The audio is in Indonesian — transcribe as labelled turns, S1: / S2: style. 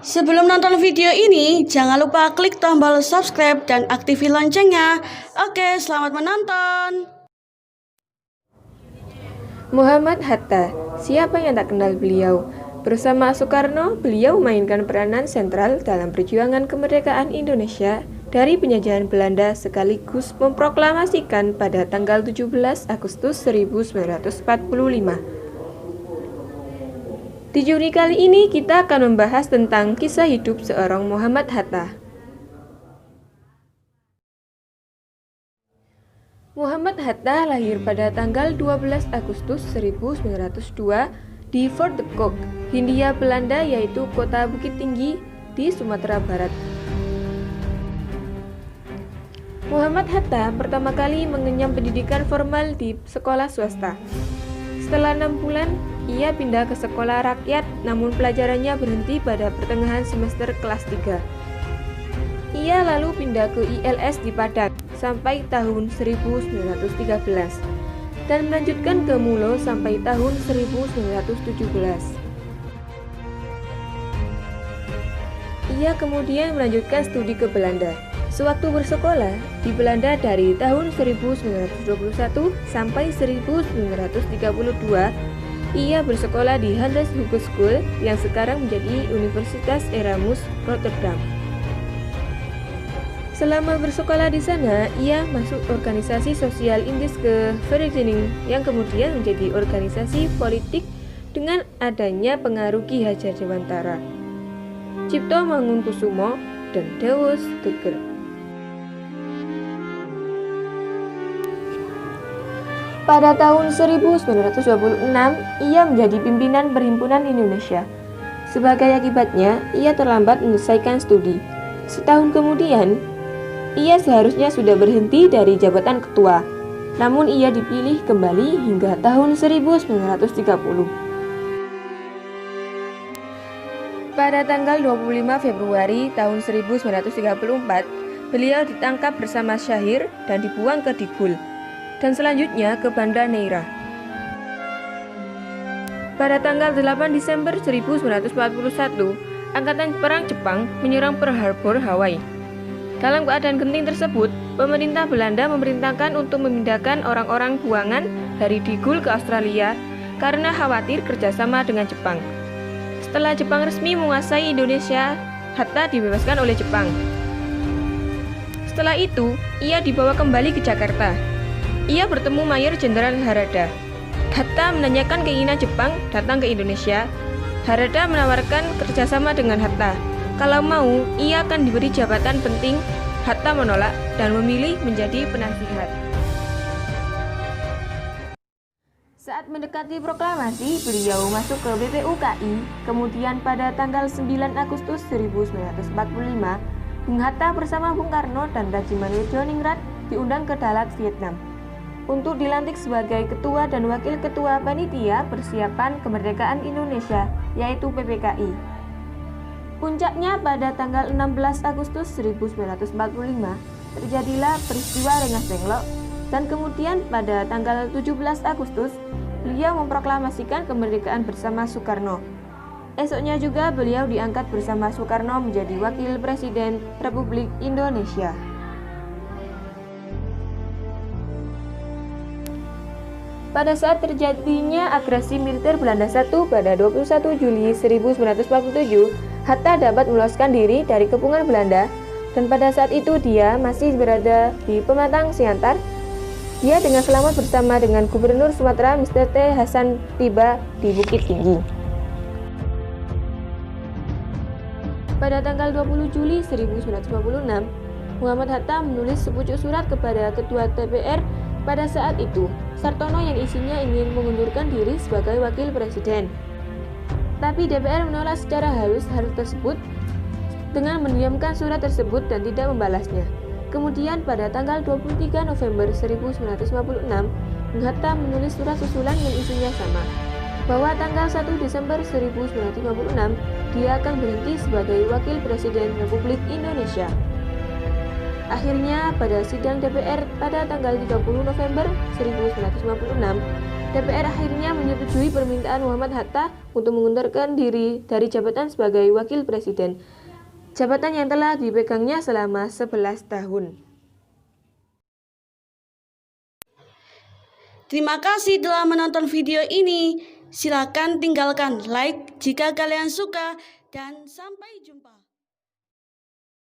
S1: Sebelum nonton video ini, jangan lupa klik tombol subscribe dan aktifin loncengnya. Oke, selamat menonton.
S2: Muhammad Hatta, siapa yang tak kenal beliau? Bersama Soekarno, beliau memainkan peranan sentral dalam perjuangan kemerdekaan Indonesia dari penjajahan Belanda sekaligus memproklamasikan pada tanggal 17 Agustus 1945. Di juri kali ini kita akan membahas tentang kisah hidup seorang Muhammad Hatta. Muhammad Hatta lahir pada tanggal 12 Agustus 1902 di Fort de Kock, Hindia Belanda, yaitu kota Bukit Tinggi di Sumatera Barat. Muhammad Hatta pertama kali mengenyam pendidikan formal di sekolah swasta. Setelah 6 bulan, ia pindah ke sekolah rakyat, namun pelajarannya berhenti pada pertengahan semester kelas 3. Ia lalu pindah ke ILS di Padang sampai tahun 1913 dan melanjutkan ke Mulo sampai tahun 1917. Ia kemudian melanjutkan studi ke Belanda. Sewaktu bersekolah di Belanda dari tahun 1921 sampai 1932, ia bersekolah di Handes Hogeschool yang sekarang menjadi Universitas Erasmus Rotterdam. Selama bersekolah di sana, ia masuk organisasi sosial Indiske Vereniging yang kemudian menjadi organisasi politik dengan adanya pengaruh Ki Hajar Dewantara, Cipto Mangunkusumo, dan Dawes Teger. Pada tahun 1926, ia menjadi pimpinan Perhimpunan Indonesia. Sebagai akibatnya, ia terlambat menyelesaikan studi. Setahun kemudian, ia seharusnya sudah berhenti dari jabatan ketua, namun ia dipilih kembali hingga tahun 1930. Pada tanggal 25 Februari tahun 1934, beliau ditangkap bersama Syahir dan dibuang ke Digul, dan selanjutnya ke Banda Neira. Pada tanggal 8 Desember 1941, Angkatan Perang Jepang menyerang Pearl Harbor, Hawaii. Dalam keadaan genting tersebut, pemerintah Belanda memerintahkan untuk memindahkan orang-orang buangan dari Digul ke Australia karena khawatir kerjasama dengan Jepang. Setelah Jepang resmi menguasai Indonesia, Hatta dibebaskan oleh Jepang. Setelah itu, ia dibawa kembali ke Jakarta. Ia bertemu Mayor Jenderal Harada. Hatta menanyakan keinginan Jepang datang ke Indonesia. Harada menawarkan kerjasama dengan Hatta. Kalau mau, ia akan diberi jabatan penting. Hatta menolak dan memilih menjadi penasihat. Saat mendekati proklamasi, beliau masuk ke BPUKI. Kemudian pada tanggal 9 Agustus 1945, Bung Hatta bersama Bung Karno dan Rajiman Widjoningrat diundang ke Dalat, Vietnam, untuk dilantik sebagai ketua dan wakil ketua panitia persiapan kemerdekaan Indonesia, yaitu PPKI. Puncaknya pada tanggal 16 Agustus 1945 terjadilah peristiwa Rengas Dengklok, dan kemudian pada tanggal 17 Agustus beliau memproklamasikan kemerdekaan bersama Soekarno. Esoknya juga beliau diangkat bersama Soekarno menjadi Wakil Presiden Republik Indonesia. Pada saat terjadinya agresi militer Belanda I pada 21 Juli 1947, Hatta dapat meloloskan diri dari kepungan Belanda, dan pada saat itu dia masih berada di Pematang Siantar. Dia dengan selamat bersama dengan Gubernur Sumatera Mr. T. Hasan tiba di Bukit Tinggi. Pada tanggal 20 Juli 1956, Muhammad Hatta menulis sepucuk surat kepada Ketua DPR pada saat itu, Sartono, yang isinya ingin mengundurkan diri sebagai Wakil Presiden. Tapi DPR menolak secara halus hal tersebut dengan mendiamkan surat tersebut dan tidak membalasnya. Kemudian pada tanggal 23 November 1956, Bung Hatta menulis surat susulan yang isinya sama, bahwa tanggal 1 Desember 1956 dia akan berhenti sebagai Wakil Presiden Republik Indonesia. Akhirnya pada sidang DPR pada tanggal 30 November 1956, DPR akhirnya menyetujui permintaan Muhammad Hatta untuk mengundurkan diri dari jabatan sebagai Wakil Presiden, jabatan yang telah dipegangnya selama 11 tahun.
S1: Terima kasih telah menonton video ini. Silakan tinggalkan like jika kalian suka dan sampai jumpa.